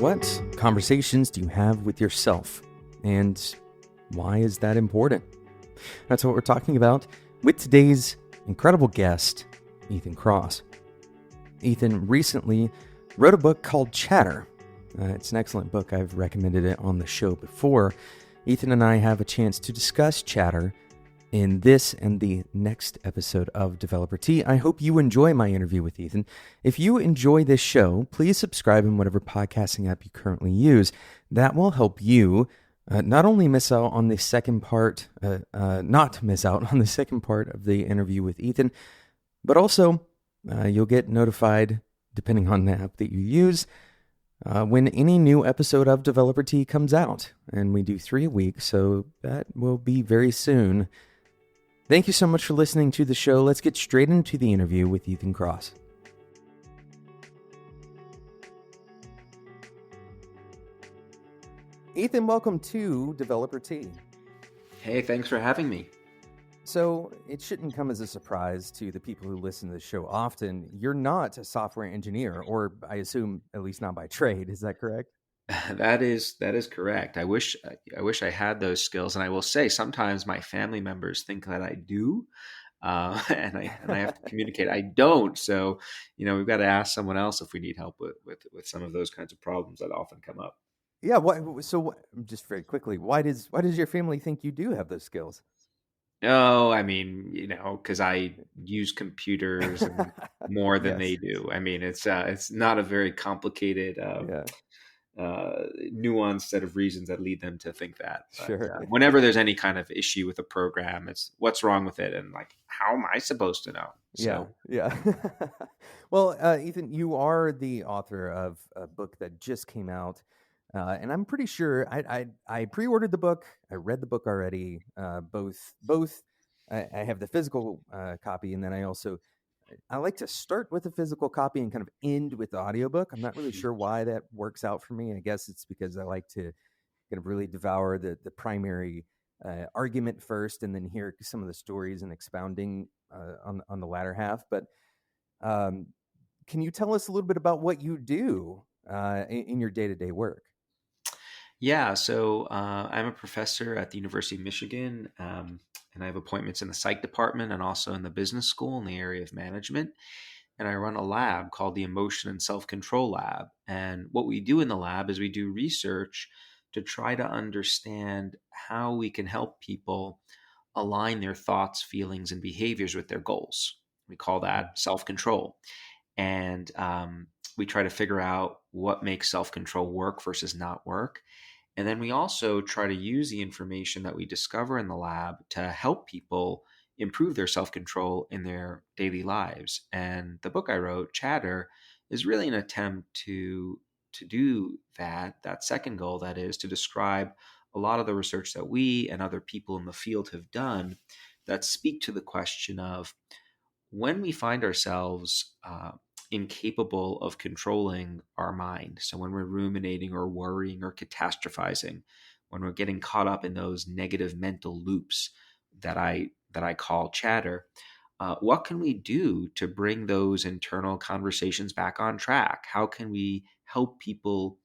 What conversations do you have with yourself? And why is that important? That's what we're talking about with today's incredible guest, Ethan Kross. Ethan recently wrote a book called Chatter. It's an excellent book. I've recommended it on the show before. Ethan and I have a chance to discuss Chatter in this and the next episode of Developer Tea. I hope you enjoy my interview with Ethan. If you enjoy this show, please subscribe in whatever podcasting app you currently use. That will help you not only miss out on the second part, not miss out on the second part of the interview with Ethan, but also you'll get notified, depending on the app that you use, when any new episode of Developer Tea comes out. And we do 3 a week, so that will be very soon. Thank you so much for listening to the show. Let's get straight into the interview with Ethan Kross. Ethan, welcome to Developer Tea. Hey, thanks for having me. So it shouldn't come as a surprise to the people who listen to the show often. You're not a software engineer, or I assume at least not by trade. Is that correct? That is correct. I wish I had those skills, and I will say sometimes my family members think that I do, and I have to communicate I don't. So we've got to ask someone else if we need help with some of those kinds of problems that often come up. Yeah. Just very quickly, why does your family think you do have those skills? Oh, I mean, because I use computers more than they do. I mean, it's not a very complicated. Nuanced set of reasons that lead them to think that. But, sure. Whenever there's any kind of issue with a program, it's what's wrong with it, and like, how am I supposed to know? So. Yeah. Well, Ethan, you are the author of a book that just came out, and I'm pretty sure I pre-ordered the book. I read the book already. Both. I have the physical copy, and then I like to start with a physical copy and kind of end with the audiobook. I'm not really sure why that works out for me. I guess it's because I like to kind of really devour the primary argument first and then hear some of the stories and expounding on the latter half. But can you tell us a little bit about what you do in your day-to-day work? Yeah, so I'm a professor at the University of Michigan, and I have appointments in the psych department and also in the business school in the area of management. And I run a lab called the Emotion and Self-Control Lab. And what we do in the lab is we do research to try to understand how we can help people align their thoughts, feelings, and behaviors with their goals. We call that self-control. And we try to figure out what makes self-control work versus not work. And then we also try to use the information that we discover in the lab to help people improve their self-control in their daily lives. And the book I wrote, Chatter, is really an attempt to do that second goal, that is to describe a lot of the research that we and other people in the field have done that speak to the question of when we find ourselves incapable of controlling our mind. So when we're ruminating or worrying or catastrophizing, when we're getting caught up in those negative mental loops that I call chatter, what can we do to bring those internal conversations back on track? How can we help people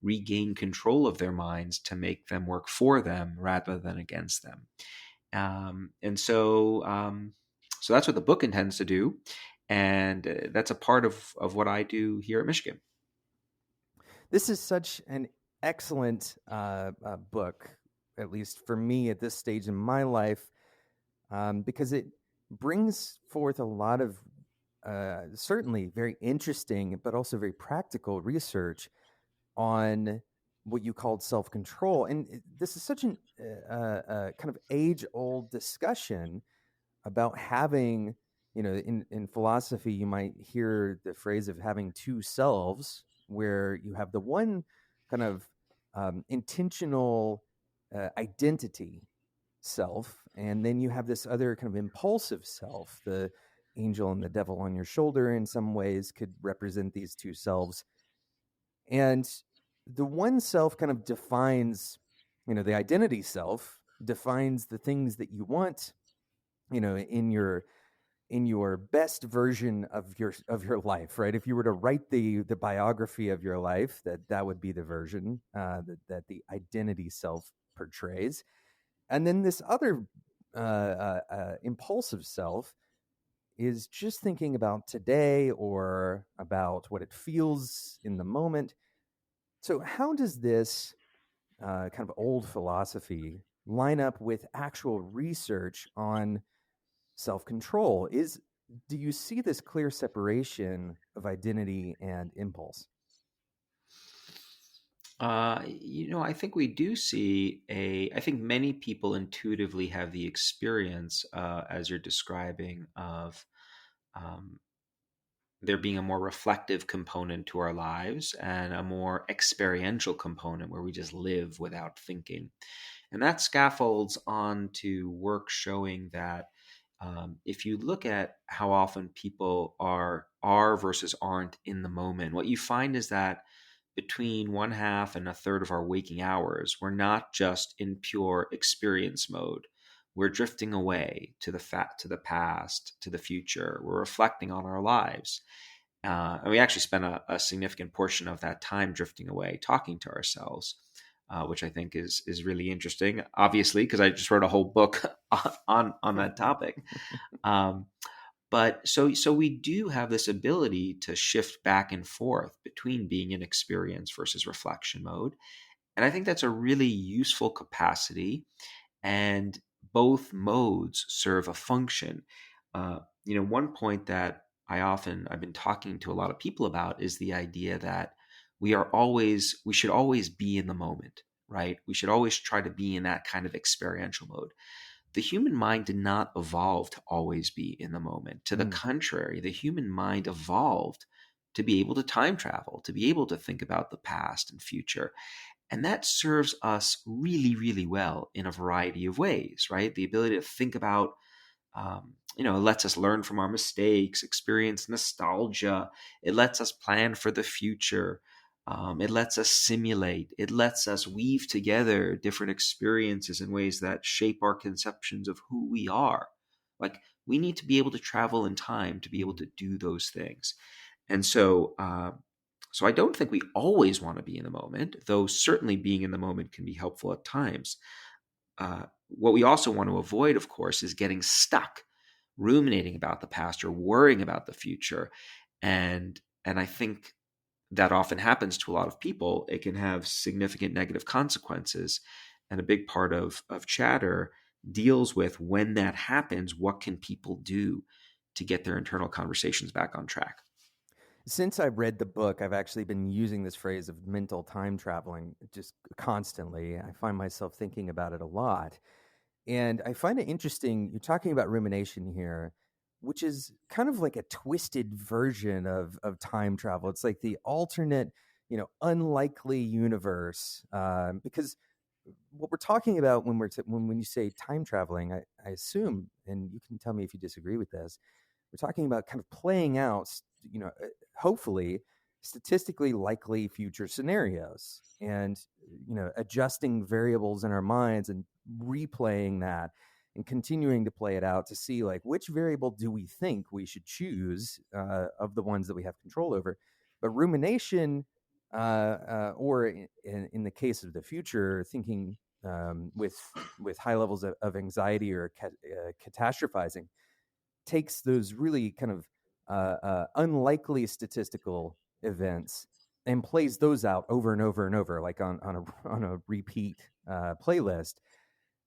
regain control of their minds to make them work for them rather than against them? So that's what the book intends to do. And that's a part of what I do here at Michigan. This is such an excellent book, at least for me at this stage in my life, because it brings forth a lot of certainly very interesting, but also very practical research on what you called self-control. And this is such an kind of age-old discussion about having, in philosophy, you might hear the phrase of having two selves, where you have the one kind of intentional identity self, and then you have this other kind of impulsive self. The angel and the devil on your shoulder in some ways could represent these two selves. And the one self kind of defines, the identity self defines the things that you want, in your in your best version of your life, right? If you were to write the biography of your life, that would be the version that the identity self portrays. And then this other impulsive self is just thinking about today or about what it feels in the moment. So, how does this kind of old philosophy line up with actual research on self control? Do you see this clear separation of identity and impulse? I think we do see I think many people intuitively have the experience, as you're describing, of um, there being a more reflective component to our lives and a more experiential component where we just live without thinking. And that scaffolds on to work showing that if you look at how often people are versus aren't in the moment, what you find is that between one half and a third of our waking hours, we're not just in pure experience mode. We're drifting away to the past, to the future. We're reflecting on our lives. And we actually spend a significant portion of that time drifting away, talking to ourselves, which I think is really interesting. Obviously, because I just wrote a whole book on that topic. Um, but so we do have this ability to shift back and forth between being in experience versus reflection mode, and I think that's a really useful capacity. And both modes serve a function. One point that I've been talking to a lot of people about is the idea that we should always be in the moment, right? We should always try to be in that kind of experiential mode. The human mind did not evolve to always be in the moment. To the Mm. contrary, the human mind evolved to be able to time travel, to be able to think about the past and future. And that serves us really, really well in a variety of ways, right? The ability to think about, it lets us learn from our mistakes, experience nostalgia. It lets us plan for the future. It lets us simulate. It lets us weave together different experiences in ways that shape our conceptions of who we are. Like, we need to be able to travel in time to be able to do those things. And so I don't think we always want to be in the moment, though certainly being in the moment can be helpful at times. What we also want to avoid, of course, is getting stuck, ruminating about the past or worrying about the future. And I think that often happens to a lot of people. It can have significant negative consequences. And a big part of chatter deals with when that happens, what can people do to get their internal conversations back on track? Since I read the book, I've actually been using this phrase of mental time traveling just constantly. I find myself thinking about it a lot. And I find it interesting. You're talking about rumination here, which is kind of like a twisted version of time travel. It's like the alternate, unlikely universe. Because what we're talking about when when you say time traveling, I assume, and you can tell me if you disagree with this, we're talking about kind of playing out, hopefully statistically likely future scenarios and, adjusting variables in our minds and replaying that and continuing to play it out to see like which variable do we think we should choose of the ones that we have control over. But rumination, or in the case of the future, thinking with high levels of anxiety or catastrophizing, takes those really kind of unlikely statistical events and plays those out over and over and over, like on a repeat playlist.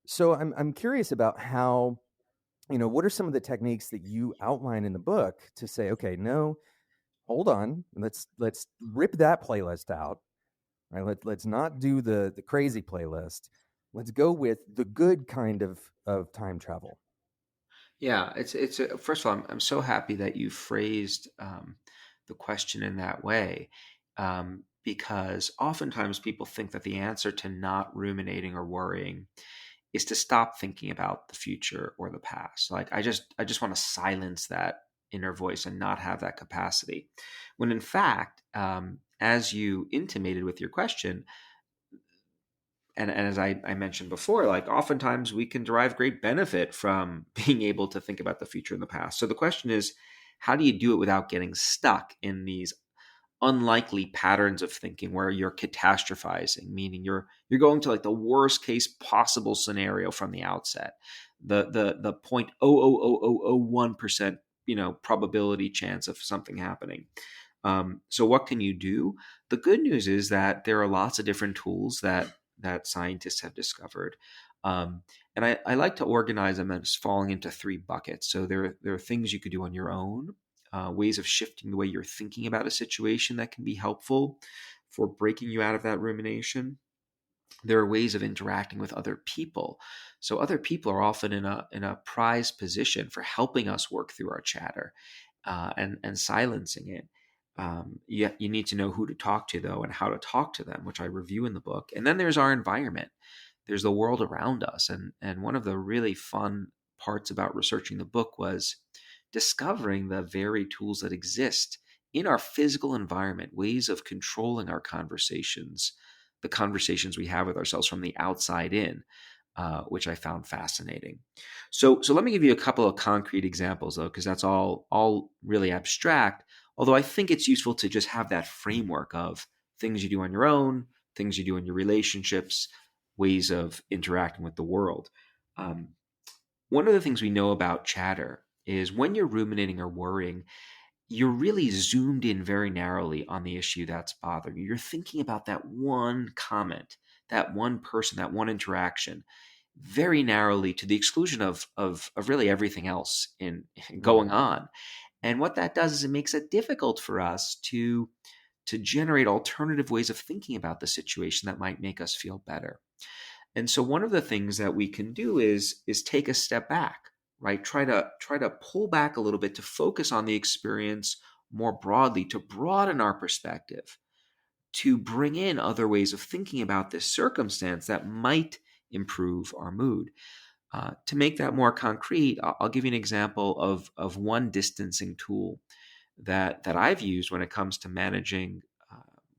So I'm curious about how, what are some of the techniques that you outline in the book to say, okay, no, hold on, let's rip that playlist out, right? Let's not do the crazy playlist. Let's go with the good kind of time travel. Yeah, first of all, I'm so happy that you phrased the question in that way, because oftentimes people think that the answer to not ruminating or worrying is to stop thinking about the future or the past. Like, I just want to silence that inner voice and not have that capacity. When in fact, as you intimated with your question, And as I mentioned before, like oftentimes we can derive great benefit from being able to think about the future and the past. So the question is, how do you do it without getting stuck in these unlikely patterns of thinking where you're catastrophizing, meaning you're going to like the worst case possible scenario from the outset, the 0.00001% probability chance of something happening. So what can you do? The good news is that there are lots of different tools that scientists have discovered. And I like to organize them as falling into three buckets. So there are things you could do on your own, ways of shifting the way you're thinking about a situation that can be helpful for breaking you out of that rumination. There are ways of interacting with other people. So other people are often in a prized position for helping us work through our chatter and silencing it. You need to know who to talk to, though, and how to talk to them, which I review in the book. And then there's our environment. There's the world around us. And one of the really fun parts about researching the book was discovering the very tools that exist in our physical environment, ways of controlling our conversations, the conversations we have with ourselves from the outside in, which I found fascinating. So let me give you a couple of concrete examples, though, because that's all really abstract. Although I think it's useful to just have that framework of things you do on your own, things you do in your relationships, ways of interacting with the world. One of the things we know about chatter is when you're ruminating or worrying, you're really zoomed in very narrowly on the issue that's bothering you. You're thinking about that one comment, that one person, that one interaction very narrowly to the exclusion of really everything else in going on. And what that does is it makes it difficult for us to generate alternative ways of thinking about the situation that might make us feel better. And so one of the things that we can do is take a step back, right? Try to pull back a little bit to focus on the experience more broadly, to broaden our perspective, to bring in other ways of thinking about this circumstance that might improve our mood. To make that more concrete, I'll give you an example of one distancing tool that I've used when it comes to managing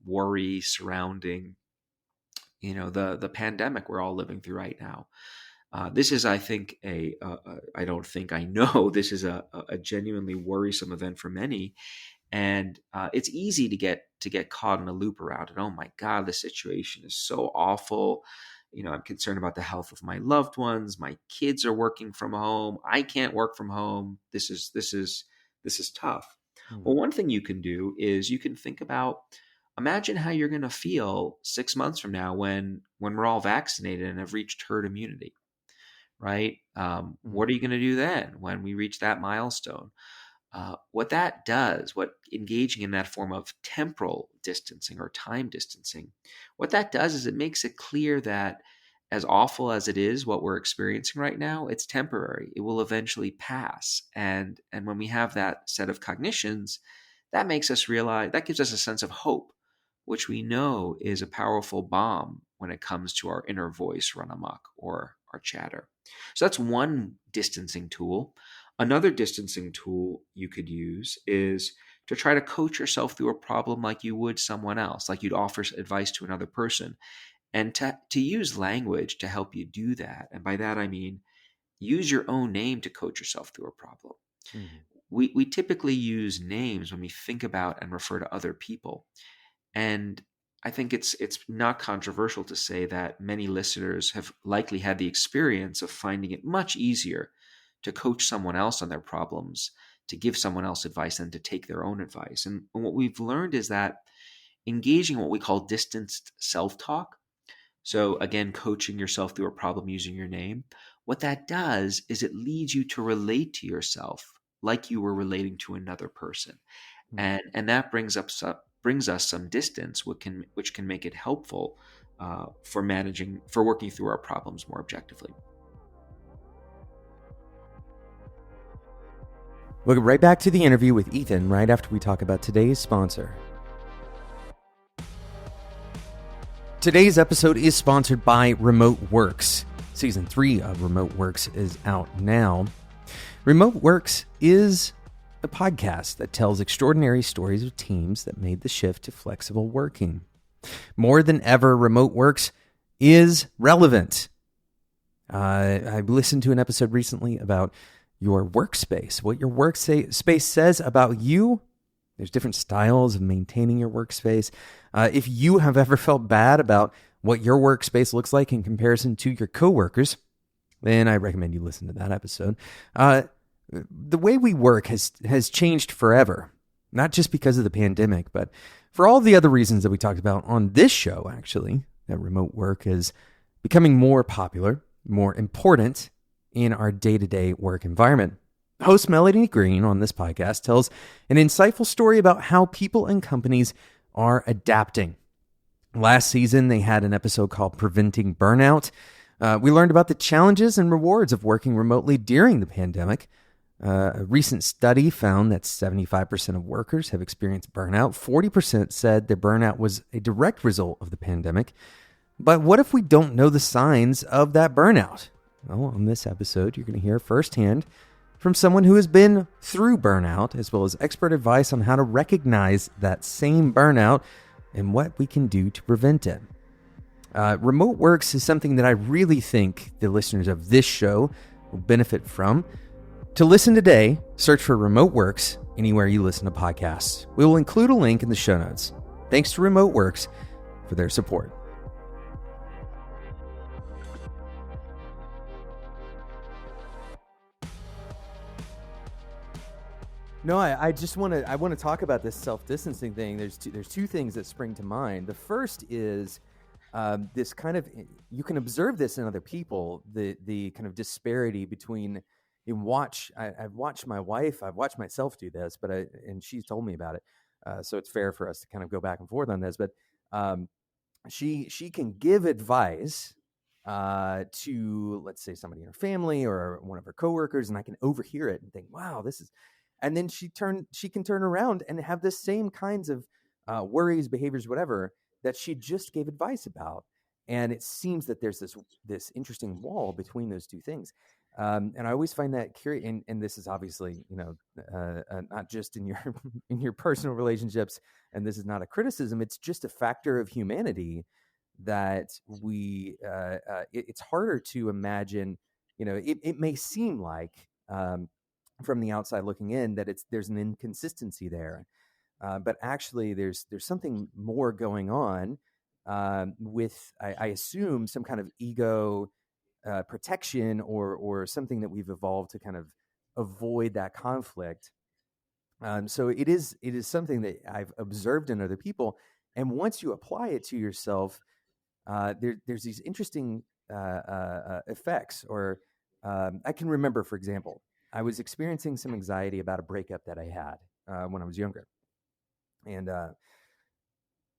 worry surrounding the pandemic we're all living through right now. This is, I think, I don't think I know, this is a genuinely worrisome event for many. And it's easy to get caught in a loop around it. Oh my God, the situation is so awful. I'm concerned about the health of my loved ones. My kids are working from home. I can't work from home. This is tough. Well, one thing you can do is you can think about, imagine how you're going to feel 6 months from now when we're all vaccinated and have reached herd immunity, right? What are you going to do then when we reach that milestone? What that does, what engaging in that form of temporal distancing or time distancing, what that does is it makes it clear that as awful as it is, what we're experiencing right now, it's temporary. It will eventually pass. And when we have that set of cognitions, that makes us realize, that gives us a sense of hope, which we know is a powerful bomb when it comes to our inner voice run amok or our chatter. So that's one distancing tool. Another distancing tool you could use is to try to coach yourself through a problem like you would someone else, like you'd offer advice to another person, and to use language to help you do that. And by that, I mean, use your own name to coach yourself through a problem. We typically use names when we think about and refer to other people. And I think it's not controversial to say that many listeners have likely had the experience of finding it much easier to coach someone else on their problems, to give someone else advice than to take their own advice. And what we've learned is that engaging in what we call distanced self-talk, so again, coaching yourself through a problem using your name, what that does is it leads you to relate to yourself like you were relating to another person. And that brings us some distance, which can make it helpful for working through our problems more objectively. We'll get right back to the interview with Ethan right after we talk about today's sponsor. Today's episode is sponsored by Remote Works. Season 3 of Remote Works is out now. Remote Works is a podcast that tells extraordinary stories of teams that made the shift to flexible working. More than ever, Remote Works is relevant. I listened to an episode recently about your workspace, what your workspace says about you. There's different styles of maintaining your workspace. If you have ever felt bad about what your workspace looks like in comparison to your coworkers, then I recommend you listen to that episode. The way we work has changed forever, not just because of the pandemic, but for all the other reasons that we talked about on this show, actually, that remote work is becoming more popular, more important in our day-to-day work environment. Host Melanie Green on this podcast tells an insightful story about how people and companies are adapting. Last season, they had an episode called Preventing Burnout. We learned about the challenges and rewards of working remotely during the pandemic. A recent study found that 75% of workers have experienced burnout. 40% said their burnout was a direct result of the pandemic. But what if we don't know the signs of that burnout? Well, on this episode, you're going to hear firsthand from someone who has been through burnout, as well as expert advice on how to recognize that same burnout and what we can do to prevent it. Remote works is something that I really think the listeners of this show will benefit from. To listen today, search for Remote Works anywhere you listen to podcasts. We will include a link in the show notes. Thanks to Remote Works for their support. No, I just want to talk about this self-distancing thing. There's two things that spring to mind. The first is this kind of, you can observe this in other people, the kind of disparity between, I've watched my wife, I've watched myself do this, and she's told me about it. So it's fair for us to kind of go back and forth on this, but she can give advice to, let's say, somebody in her family or one of her coworkers, and I can overhear it and think, wow, this is, and then she can turn around and have the same kinds of worries, behaviors, whatever, that she just gave advice about. And it seems that there's this interesting wall between those two things. And I always find that curious. And this is obviously, not just in your in your personal relationships. And this is not a criticism. It's just a factor of humanity that it's harder to imagine. It may seem like from the outside looking in that there's an inconsistency there. But actually, there's something more going on with, I assume, some kind of ego protection or something that we've evolved to kind of avoid that conflict. So it is something that I've observed in other people, and once you apply it to yourself, there's these interesting effects. Or I can remember, for example, I was experiencing some anxiety about a breakup that I had when I was younger. And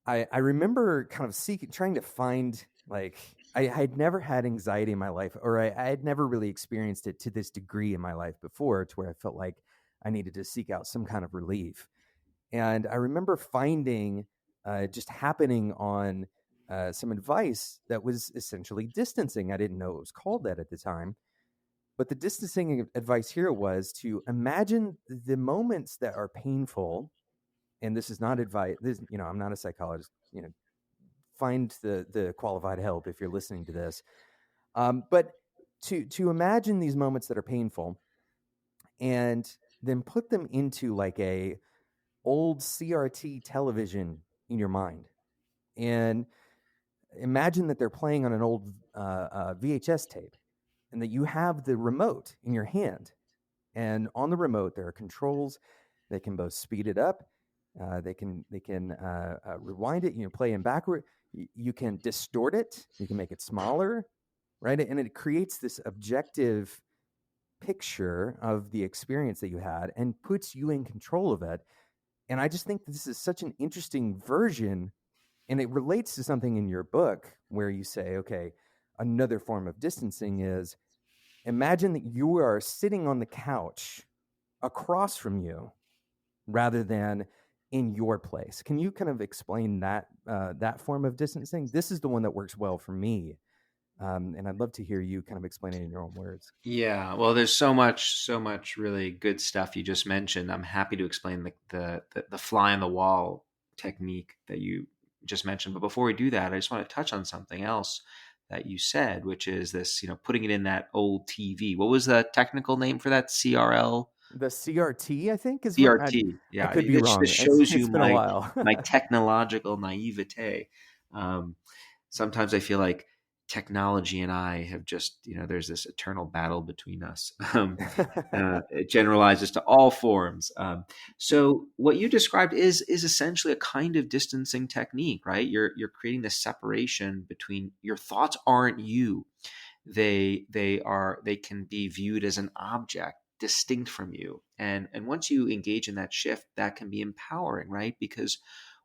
I remember kind of trying to find, like, I had never had anxiety in my life, or I had never really experienced it to this degree in my life before, to where I felt like I needed to seek out some kind of relief. And I remember finding just happening on some advice that was essentially distancing. I didn't know it was called that at the time. But the distancing advice here was to imagine the moments that are painful. And this is not advice. I'm not a psychologist. Find the qualified help if you're listening to this. But to imagine these moments that are painful, and then put them into like a old CRT television in your mind, and imagine that they're playing on an old VHS tape, and that you have the remote in your hand, and on the remote there are controls that can both speed it up. They can rewind it, play in backward. You can distort it. You can make it smaller, right? And it creates this objective picture of the experience that you had and puts you in control of it. And I just think this is such an interesting version, and it relates to something in your book where you say, okay, another form of distancing is imagine that you are sitting on the couch across from you rather than in your place. Can you kind of explain that form of distancing? This is the one that works well for me, and I'd love to hear you kind of explain it in your own words. Yeah, well, there's so much really good stuff you just mentioned. I'm happy to explain the fly on the wall technique that you just mentioned. But before we do that, I just want to touch on something else that you said, which is this, putting it in that old TV. What was the technical name for that? CRL? The CRT, I think, is what CRT. I Yeah, could be it wrong. just shows It's you been a my while. technological naivete. Um, Sometimes I feel like technology and I have just, there's this eternal battle between us. It generalizes to all forms. So what you described is essentially a kind of distancing technique, right? You're creating this separation between your thoughts aren't you. They can be viewed as an object distinct from you. And once you engage in that shift, that can be empowering, right? Because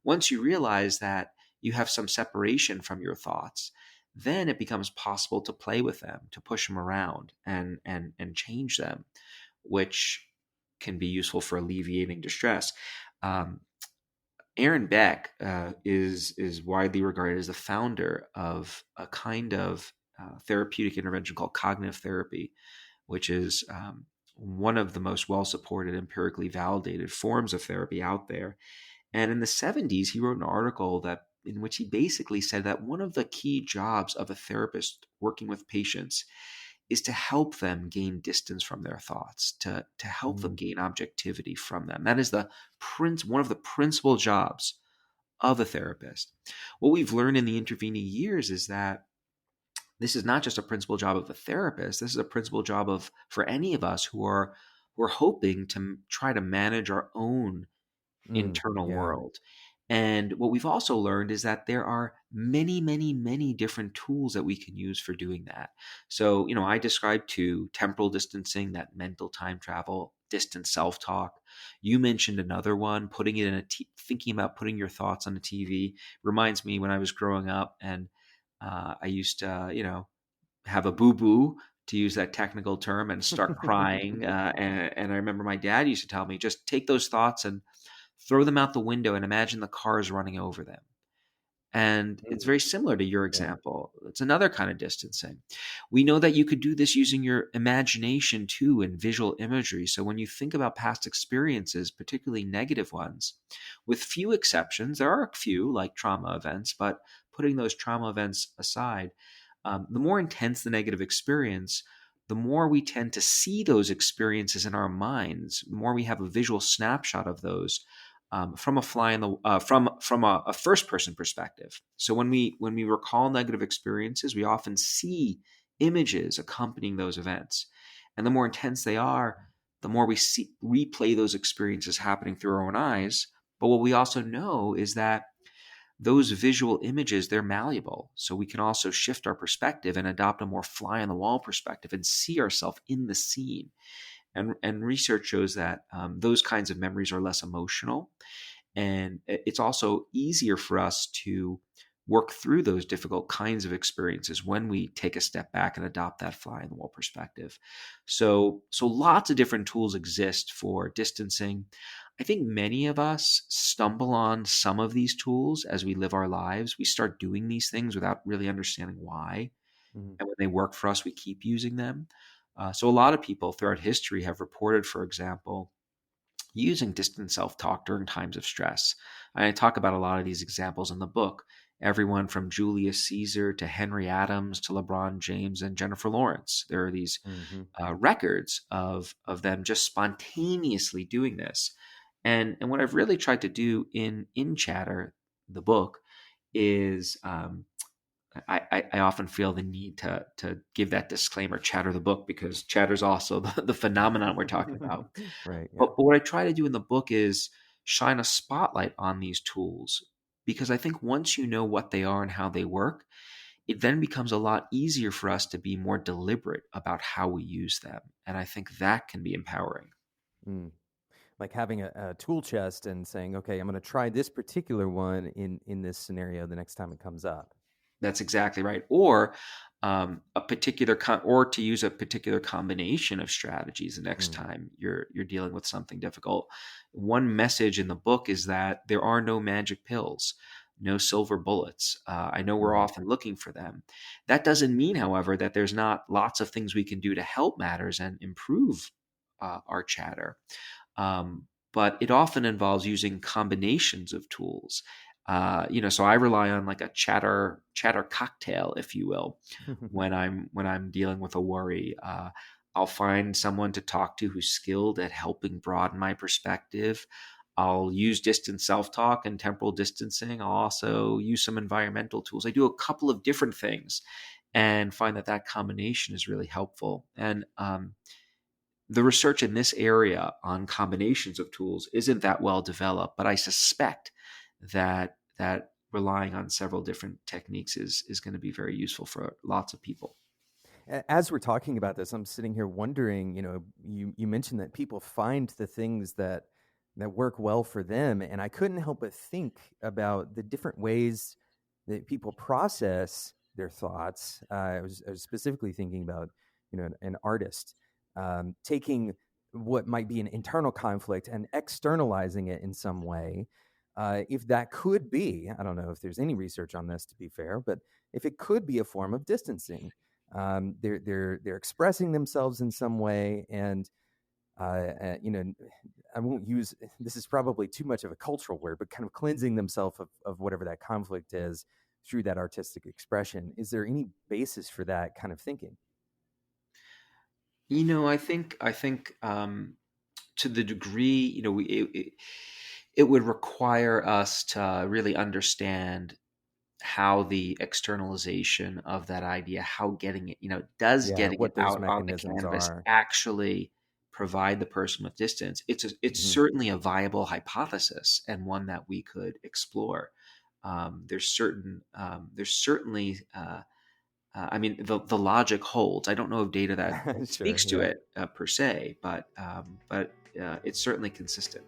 once you realize that you have some separation from your thoughts, then it becomes possible to play with them, to push them around and change them, which can be useful for alleviating distress. Um, Aaron Beck is widely regarded as the founder of a kind of therapeutic intervention called cognitive therapy, which is one of the most well supported, empirically validated forms of therapy out there. And in the 70s, he wrote an article in which he basically said that one of the key jobs of a therapist working with patients is to help them gain distance from their thoughts, to help them Mm, gain objectivity from them. That is one of the principal jobs of a therapist. What we've learned in the intervening years is that this is not just a principal job of a therapist. This is a principal job of for any of us who are hoping to try to manage our own internal yeah. world. And what we've also learned is that there are many, many, many different tools that we can use for doing that. So, I described temporal distancing, that mental time travel, distant self talk. You mentioned another one, putting it in thinking about putting your thoughts on a TV reminds me when I was growing up and I used to, have a boo boo, to use that technical term, and start crying. And I remember my dad used to tell me, just take those thoughts and throw them out the window and imagine the cars running over them. And it's Mm, very similar to your yeah. example. It's another kind of distancing. We know that you could do this using your imagination too and visual imagery. So when you think about past experiences, particularly negative ones, with few exceptions, there are a few like trauma events, but putting those trauma events aside, the more intense the negative experience, the more we tend to see those experiences in our minds, the more we have a visual snapshot of those from a fly in the from a first person perspective. So when we recall negative experiences, we often see images accompanying those events, and the more intense they are, the more we replay those experiences happening through our own eyes. But what we also know is that those visual images, they're malleable. So we can also shift our perspective and adopt a more fly on the wall perspective and see ourselves in the scene. And research shows that those kinds of memories are less emotional. And it's also easier for us to work through those difficult kinds of experiences when we take a step back and adopt that fly in the wall perspective. So lots of different tools exist for distancing. I think many of us stumble on some of these tools as we live our lives. We start doing these things without really understanding why. Mm, And when they work for us, we keep using them. So a lot of people throughout history have reported, for example, using distant self talk during times of stress. I talk about a lot of these examples in the book. Everyone from Julius Caesar to Henry Adams to LeBron James and Jennifer Lawrence. There are these hmm records of them just spontaneously doing this. And what I've really tried to do in Chatter, the book, is I often feel the need to give that disclaimer, Chatter the book, because Chatter is also the phenomenon we're talking about. right. Yeah. But what I try to do in the book is shine a spotlight on these tools, because I think once you know what they are and how they work, it then becomes a lot easier for us to be more deliberate about how we use them. And I think that can be empowering. Mm. Like having a tool chest and saying, okay, I'm going to try this particular one in this scenario the next time it comes up. That's exactly right. Or or to use a particular combination of strategies the next Mm, time you're dealing with something difficult. One message in the book is that there are no magic pills, no silver bullets. I know we're right. often looking for them. That doesn't mean, however, that there's not lots of things we can do to help matters and improve our chatter. but it often involves using combinations of tools. So I rely on like a chatter cocktail, if you will, when I'm dealing with a worry. I'll find someone to talk to who's skilled at helping broaden my perspective. I'll use distance self-talk and temporal distancing. I'll also use some environmental tools. I do a couple of different things and find that combination is really helpful. And the research in this area on combinations of tools isn't that well developed, but I suspect that relying on several different techniques is going to be very useful for lots of people. As we're talking about this, I'm sitting here wondering, you mentioned that people find the things that work well for them, and I couldn't help but think about the different ways that people process their thoughts. I was specifically thinking about, an artist taking what might be an internal conflict and externalizing it in some way. If that could be, I don't know if there's any research on this, to be fair, but if it could be a form of distancing, they're expressing themselves in some way, and I won't use, this is probably too much of a cultural word, but kind of cleansing themselves of whatever that conflict is through that artistic expression. Is there any basis for that kind of thinking? I think to the degree, it would require us to really understand how the externalization of that idea, how getting it, does getting it out on the canvas actually provide the person with distance. It's certainly a viable hypothesis, and one that we could explore. There's certainly the logic holds. I don't know of data that speaks to it per se, but it's certainly consistent.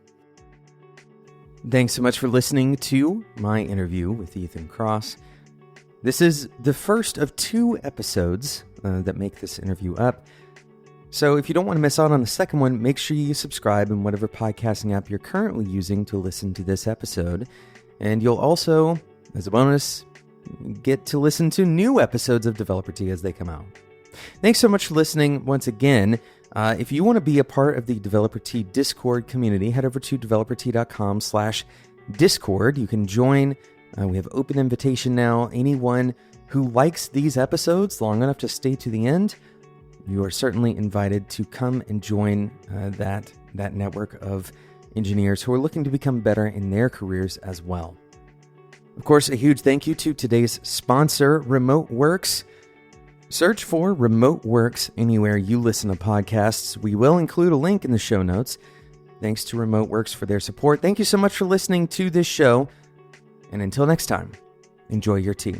Thanks so much for listening to my interview with Ethan Kross. This is the first of 2 episodes that make this interview up. So if you don't want to miss out on the second one, make sure you subscribe in whatever podcasting app you're currently using to listen to this episode. And you'll also, as a bonus, get to listen to new episodes of Developer Tea as they come out. Thanks so much for listening once again. If you want to be a part of the Developer Tea Discord community, head over to developertea.com/Discord. You can join. We have open invitation now. Anyone who likes these episodes long enough to stay to the end, you are certainly invited to come and join that network of engineers who are looking to become better in their careers as well. Of course, a huge thank you to today's sponsor, RemoteWorks. Search for RemoteWorks anywhere you listen to podcasts. We will include a link in the show notes. Thanks to RemoteWorks for their support. Thank you so much for listening to this show. And until next time, enjoy your tea.